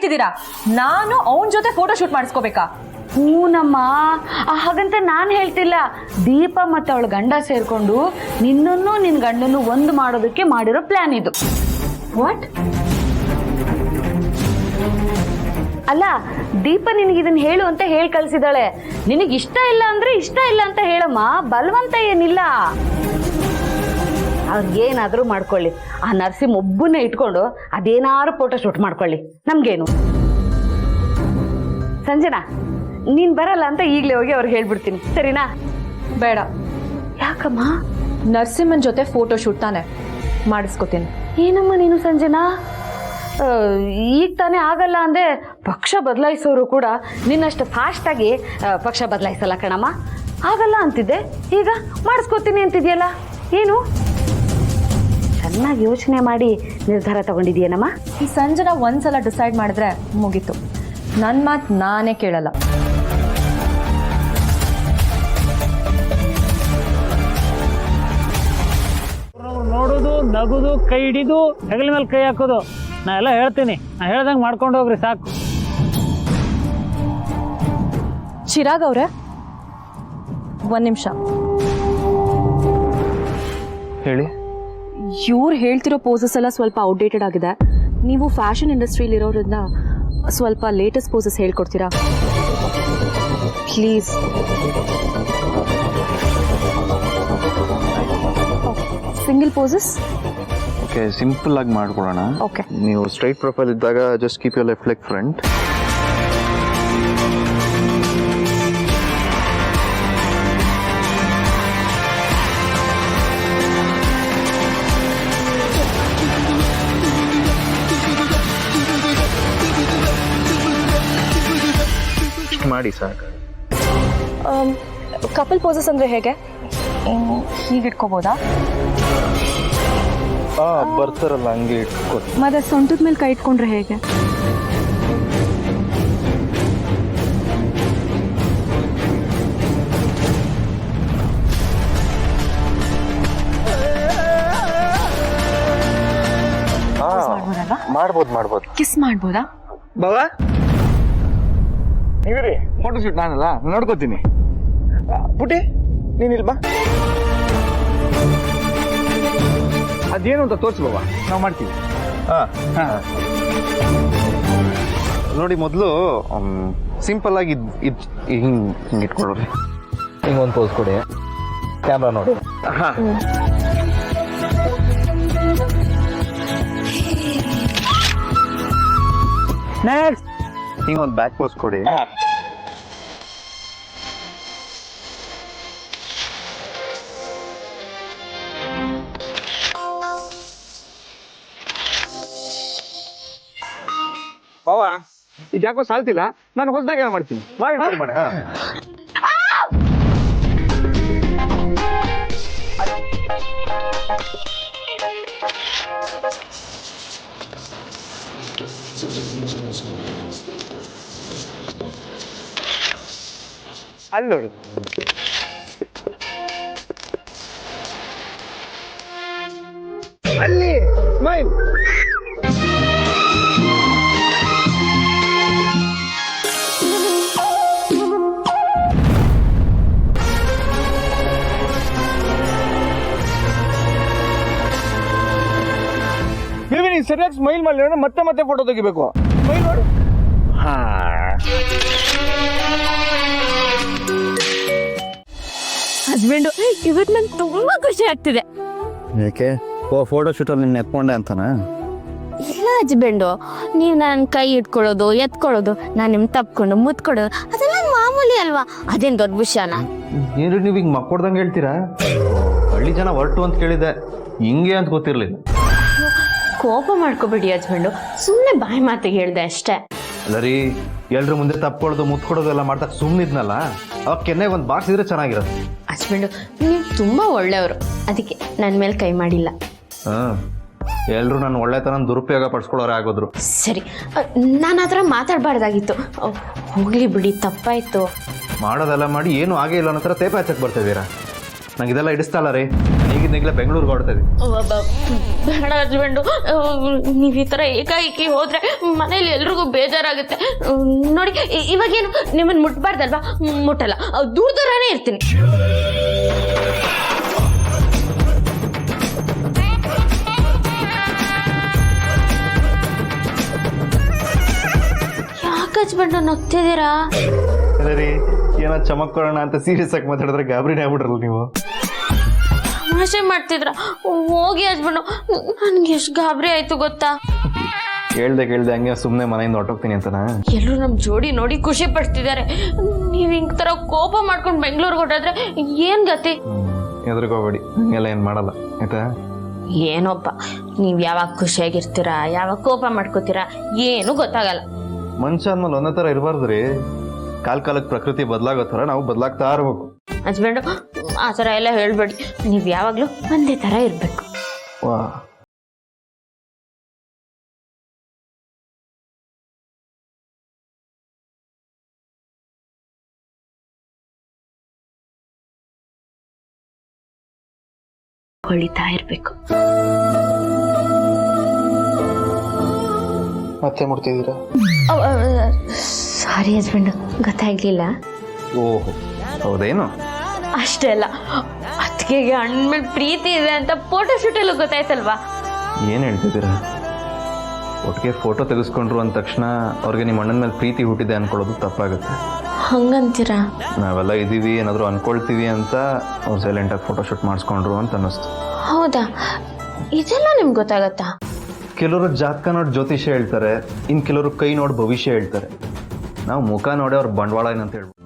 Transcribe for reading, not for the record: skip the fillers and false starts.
ಹೇಳ್ತಿದ್ದೀರಾ? ನಾನು ಅವನ ಜೊತೆ ಫೋಟೋ ಶೂಟ್ ಮಾಡಿಸ್ಕೋಬೇಕಾ? ಹೂನಮ್ಮ, ಹಾಗಂತ ನಾನು ಹೇಳ್ತಿಲ್ಲ. ದೀಪ ಮತ್ತು ಅವಳ ಗಂಡ ಸೇರ್ಕೊಂಡು ನಿನ್ನನ್ನು ನಿನ್ನ ಗಂಡನ್ನು ಒಂದು ಮಾಡೋದಕ್ಕೆ ಮಾಡಿರೋ ಪ್ಲಾನ್ ಇದು. ವಾಟ್? ಅಲ್ಲ, ದೀಪ ನಿನಗಿದನ್ನು ಹೇಳು ಅಂತ ಹೇಳಿ ಕಳ್ಸಿದಾಳೆ. ನಿನಗೆ ಇಷ್ಟ ಇಲ್ಲ ಅಂದ್ರೆ ಇಷ್ಟ ಇಲ್ಲ ಅಂತ ಹೇಳಮ್ಮ, ಬಲವಂತ ಏನಿಲ್ಲ. ಅವ್ರಿಗೇನಾದರೂ ಮಾಡ್ಕೊಳ್ಳಿ. ಆ ನರ್ಸಿಮ್ ಒಬ್ಬನೇ ಇಟ್ಕೊಂಡು ಅದೇನಾದ್ರು ಫೋಟೋ ಶೂಟ್ ಮಾಡ್ಕೊಳ್ಳಿ, ನಮ್ಗೇನು. ಸಂಜನಾ, ನೀನ್ ಬರಲ್ಲ ಅಂತ ಈಗಲೇ ಹೋಗಿ ಅವ್ರಿಗೆ ಹೇಳ್ಬಿಡ್ತೀನಿ, ಸರಿನಾ? ಬೇಡ. ಯಾಕಮ್ಮ? ನರಸಿಂಹನ್ ಜೊತೆ ಫೋಟೋ ಶೂಟ್ ತಾನೆ ಮಾಡಿಸ್ಕೋತೀನಿ. ಏನಮ್ಮ ನೀನು ಸಂಜನಾ, ಈಗ ತಾನೇ ಆಗಲ್ಲ ಅಂದ್ರೆ ಪಕ್ಷ ಬದಲಾಯಿಸೋರು ಕೂಡ ನಿನ್ನಷ್ಟು ಫಾಸ್ಟಾಗಿ ಪಕ್ಷ ಬದಲಾಯಿಸಲ್ಲ ಕಣಮ್ಮ. ಆಗಲ್ಲ ಅಂತಿದ್ದೆ, ಈಗ ಮಾಡಿಸ್ಕೋತೀನಿ ಅಂತಿದ್ಯಲ್ಲ, ಏನು? ಚೆನ್ನಾಗಿ ಯೋಚನೆ ಮಾಡಿ ನಿರ್ಧಾರ ತಗೊಂಡಿದ್ಯೇನಮ್ಮ? ಈ ಸಂಜನಾ ಒಂದ್ಸಲ ಡಿಸೈಡ್ ಮಾಡಿದ್ರೆ ಮುಗೀತು. ನನ್ನ ಮಾತು ನಾನೇ ಕೇಳಲ್ಲ. ನೋಡೋದು, ನಗುದು, ಕೈ ಹಿಡಿದು ಹೆಗಲ ಮೇಲೆ ಕೈ ಹಾಕೋದು, ನಾ ಎಲ್ಲ ಹೇಳ್ತೀನಿ. ನಾ ಹೇಳ್ದಂಗೆ ಮಾಡ್ಕೊಂಡು ಹೋಗ್ರಿ ಸಾಕು. ಚಿರಾಗ್ ಅವ್ರೆ, ಒಂದ್ ನಿಮಿಷ ಹೇಳಿ. ಇವ್ರು ಹೇಳ್ತಿರೋ ಪೋಸಸ್ ಎಲ್ಲ ಸ್ವಲ್ಪ ಔಟ್ಡೇಟೆಡ್ ಆಗಿದೆ. ನೀವು ಫ್ಯಾಷನ್ ಇಂಡಸ್ಟ್ರಿಯಲ್ಲಿ ಇರೋದ್ರಿಂದ ಸ್ವಲ್ಪ ಲೇಟೆಸ್ಟ್ ಪೋಸಸ್ ಹೇಳ್ಕೊಡ್ತೀರಾ please? Single poses okay, simple ಆಗಿ ಮಾಡ್ಕೊಳ್ಳೋಣ. ಓಕೆ. ನೀವು ಸ್ಟ್ರೈಟ್ ಪ್ರೊಫೈಲ್ ಇದ್ದಾಗ just keep your left leg front. ಮಾಡಿ ಸಾಕು. ಕಪಲ್ ಪೋಸಸ್ ಅಂದ್ರೆ ಹೇಗೆ? ಹೀಗೆ ಇಟ್ಕೋಬೋದಾ? ಬರ್ತಾರಲ್ಲ ಹಂಗೆ ಇಟ್ಕೊಡಿ. ಮತ್ತೆ ಸೊಂಟದ ಮೇಲೆ ಕೈ ಇಟ್ಕೊಂಡ್ರೆ ಹೇಗೆ? ಮಾಡ್ಬೋದು. ಕಿಸ್ ಮಾಡ್ಬೋದಾ? ಬಾವಾ ನೀವ್ರಿ ಫೋಟೋ ಶೂಟ್ ನಾನಲ್ಲ ನೋಡ್ಕೋತೀನಿ. ಪುಟಿ ನೀನಿಲ್ ಬಾ, ಅದೇನು ಅಂತ ತೋರಿಸಿ ಬಾಬಾ, ನಾವು ಮಾಡ್ತೀವಿ. ನೋಡಿ, ಮೊದಲು ಸಿಂಪಲ್ ಆಗಿ ಹಿಂಗೆ ಇಟ್ಕೊಳ್ಳೋರಿ. ಹಿಂಗೊಂದು ಪೋಸ್ ಕೊಡಿ, ಕ್ಯಾಮ್ರಾ ನೋಡಿ. ನೆಕ್ಸ್ಟ್ ಹಿಂಗೊಂದು ಬ್ಯಾಕ್ ಪೋಸ್ ಕೊಡಿ. ಬಾವಾ, ಇದು ಯಾಕೋ ಸಾಲ್ತಿಲ್ಲ, ನಾನು ಹೊಸದಾಗಿ ಮಾಡ್ತೀನಿ. ಮಾಡಿ. ಅಲ್ಲಿ ನೋಡಿ, ಅಲ್ಲಿ ಸ್ಮೈಲ್. ನೀವು ಸರಿಯಾಗಿ ಸ್ಮೈಲ್ ಮಾಡಲಿ, ಮತ್ತೆ ಫೋಟೋ ತೆಗಿಬೇಕು. ಸ್ಮೈಲ್ ಮಾಡು. ಹಸ್ಬೆಂಡು, ಇವತ್ತು ನಂಗೆ ತುಂಬಾ ಖುಷಿ ಆಗ್ತಿದೆ. ಯಾಕೆ? ಫೋಟೋ ಶೂಟಲ್ಲಿ ನಿನ್ನ ಎತ್ಕೊಂಡೆ ಅಂತಾನ? ಇಲ್ಲ ಹಸ್ಬೆಂಡು, ನೀವು ನನ್ನ ಕೈ ಇಟ್ಕೊಳ್ಳೋದು, ಎತ್ಕೊಳ್ಳೋದು, ನಾನು ನಿಮ್ಗೆ ತಪ್ಕೊಂಡು ಮುತ್ಕೊಡೋದು, ಅದೆಲ್ಲ ಮಾಮೂಲಿ ಅಲ್ವಾ? ಅದೇನು ದೊಡ್ಡ ವಿಷಯನ? ಏನ್ರಿ ನೀವು ಹಿಂಗೆ ಮಕ್ಕೊಡ್ದಂಗೆ ಹೇಳ್ತೀರಾ? ಹಳ್ಳಿ ಜನ ಹೊರಟು ಅಂತ ಕೇಳಿದೆ, ಹಿಂಗೆ ಅಂತ ಗೊತ್ತಿರ್ಲಿಲ್ಲ. ಕೋಪ ಮಾಡ್ಕೋಬೇಡಿ ಹಸ್ಬೆಂಡು, ಸುಮ್ಮನೆ ಬಾಯಿ ಮಾತಿಗೆ ಹೇಳ್ದೆ ಅಷ್ಟೇ. ಅಲ್ಲ ರೀ, ಎಲ್ರ ಮುಂದೆ ತಪ್ಕೊಡೋದು ಮುತ್ಕೊಡೋದು ಎಲ್ಲ ಮಾಡ್ತಾ ಸುಮ್ಮನಿದ್ನಲ್ಲ, ಅವಾಗ ಕೆನ್ನೆಗೆ ಒಂದು ಬಾಕ್ಸ್ ಇದ್ರೆ ಚೆನ್ನಾಗಿರೋದು. ಹಸ್ಬೆಂಡು, ನೀವು ತುಂಬ ಒಳ್ಳೆಯವರು, ಅದಕ್ಕೆ ನನ್ನ ಮೇಲೆ ಕೈ ಮಾಡಿಲ್ಲ. ಎಲ್ರು ನಾನು ಒಳ್ಳೆತನ ದುರುಪಯೋಗ ಪಡಿಸ್ಕೊಳ್ಳೋರೆ ಆಗೋದ್ರು. ಸರಿ, ನಾನು ಆ ಥರ ಮಾತಾಡಬಾರ್ದಾಗಿತ್ತು, ಹೋಗ್ಲಿ ಬಿಡಿ, ತಪ್ಪಾಯ್ತು. ಮಾಡೋದೆಲ್ಲ ಮಾಡಿ ಏನು ಆಗೇ ಇಲ್ಲ ಅನ್ನೋ ಥರ ತೇಪ ಹಚ್ಚಕ್ಕೆ ಬರ್ತಿದ್ದೀರಾ. ನಂಗೆ ಇದೆಲ್ಲ ಇಡಿಸ್ತಲ್ಲ ರೀ. ಈಗಿಂದೀಗಲೇ ಬೆಂಗಳೂರಿಗೆ ಹೊರಡ್ತಾ ಇದೀವಿ. ಬೇಡ ಹಸ್ಬೆಂಡು, ನೀವು ಈ ಥರ ಏಕಾಏಕಿ ಹೋದ್ರೆ ಮನೇಲಿ ಎಲ್ರಿಗೂ ಬೇಜಾರಾಗುತ್ತೆ. ನೋಡಿ ಇವಾಗೇನು ನಿಮ್ಮನ್ನು ಮುಟ್ಬಾರ್ದಲ್ವಾ? ಮುಟ್ಟಲ್ಲ, ದೂರ ದೂರನೇ ಇರ್ತೀನಿ. ಯಾಕೆ ಹಸ್ಬೆಂಡು ನಗ್ತಿದ್ದೀರಾ? ಅದೇ ರೀ, ಏನೋ ಚಮಕ್ಕೊಳ್ಳೋಣ ಅಂತ ಸೀರಿಯಸ್ ಆಗಿ ಮಾತಾಡಿದ್ರೆ ಗಾಬರಿನೇ ಆಗ್ಬಿಟ್ರಲ್ಲ ನೀವು. ತಮಾಷೆ ಮಾಡ್ತಿದ್ರ? ಹೋಗಿ ಹಸ್ಬೆಂಡು, ನನ್ಗೆ ಎಷ್ಟು ಗಾಬರಿ ಆಯ್ತು ಗೊತ್ತಾ? ಕೇಳ್ದೆ ಹಂಗೆ ಸುಮ್ಮನೆ ಮನೆಯಿಂದ ಹೊರಟೋಗ್ತೀನಿ ಅಂತನಾ? ಎಲ್ಲರೂ ನಮ್ಮ ಜೋಡಿ ನೋಡಿ ಖುಷಿ ಪಡ್ತಿದ್ದಾರೆ. ನೀವು ಹಿಂಗ್ ತರ ಕೋಪ ಮಾಡ್ಕೊಂಡು ಬೆಂಗಳೂರಿಗೆ ಹೊರಟಾದ್ರೆ ಏನ್ ಗತಿ? ಎದುರ್ಕೋಬೇಡಿ, ಹಂಗೆಲ್ಲ ಏನು ಮಾಡಲ್ಲ ಆಯ್ತಾ? ಏನೋಪ್ಪ, ನೀವ್ ಯಾವಾಗ ಖುಷಿಯಾಗಿರ್ತೀರಾ, ಯಾವಾಗ ಕೋಪ ಮಾಡ್ಕೋತೀರಾ, ಏನು ಗೊತ್ತಾಗಲ್ಲ. ಮನುಷ್ಯ ಅಂದ್ಮೇಲೆ ಒಂದೇ ಥರ ಇರಬಾರ್ದ್ರಿ. ಕಾಲಕ್ಕೆ ಪ್ರಕೃತಿ ಬದಲಾಗೋ ಥರ ನಾವು ಬದಲಾಗ್ತಾ ಇರ್ಬೇಕು. ಹಸ್ಬೆಂಡು, ಆ ಥರ ಎಲ್ಲ ಹೇಳ್ಬೇಡಿ. ನೀವ್ ಯಾವಾಗ್ಲೂ ಒಂದೇ ತರ ಇರ್ಬೇಕು. ವಾ, ಹೊಳಿತಾ ಇರ್ಬೇಕು. ಮತ್ತೆ ಮುಡ್ತಿದ್ದೀರಾ? ಸಾರಿ ಹಸ್ಬೆಂಡು, ಗೊತ್ತಾಗ್ಲಿಲ್ಲ. ಓಹೋ, ಹೌದೇನು? ಅಷ್ಟೇ ಅಲ್ಲ, ಅತ್ತಿಗೆಗೆ ಅಣ್ಣ ಮೇಲೆ ಪ್ರೀತಿ ಇದೆ ಅಂತ ಫೋಟೋ ಶೂಟ್ ಎಲ್ಲ ಗೊತ್ತಾಯ್ತಲ್ವಾ? ಏನು ಹೇಳ್ತಿದ್ದೀರಾ? ಒಟ್ಟಿಗೆ ಫೋಟೋ ತೆಗೆಸ್ಕೊಂಡ್ರು ಅಂದ ತಕ್ಷಣ ಅವ್ರಿಗೆ ನಿಮ್ಮ ಅಣ್ಣನ ಮೇಲೆ ಪ್ರೀತಿ ಹುಟ್ಟಿದೆ ಅನ್ಕೊಳ್ಳೋದು ತಪ್ಪಾಗುತ್ತೆ. ಹಂಗಂತೀರಾ? ನಾವೆಲ್ಲ ಇದ್ದೀವಿ ಏನಾದರೂ ಅನ್ಕೊಳ್ತೀವಿ ಅಂತ ಅವ್ರು ಸೈಲೆಂಟಾಗಿ ಫೋಟೋ ಶೂಟ್ ಮಾಡಿಸ್ಕೊಂಡ್ರು ಅಂತ ಅನ್ನಿಸ್ತು. ಹೌದಾ? ಇದೆಲ್ಲ ನಿಮ್ಗೆ ಗೊತ್ತಾಗತ್ತಾ? ಕೆಲವರು ಜಾತಕ ನೋಡಿ ಜ್ಯೋತಿಷ್ಯ ಹೇಳ್ತಾರೆ, ಇನ್ನು ಕೆಲವರು ಕೈ ನೋಡಿ ಭವಿಷ್ಯ ಹೇಳ್ತಾರೆ. ನಾವು ಮುಖ ನೋಡಿ ಅವ್ರ ಬಂಡವಾಳ ಏನಂತ ಹೇಳ್ಬೋದು.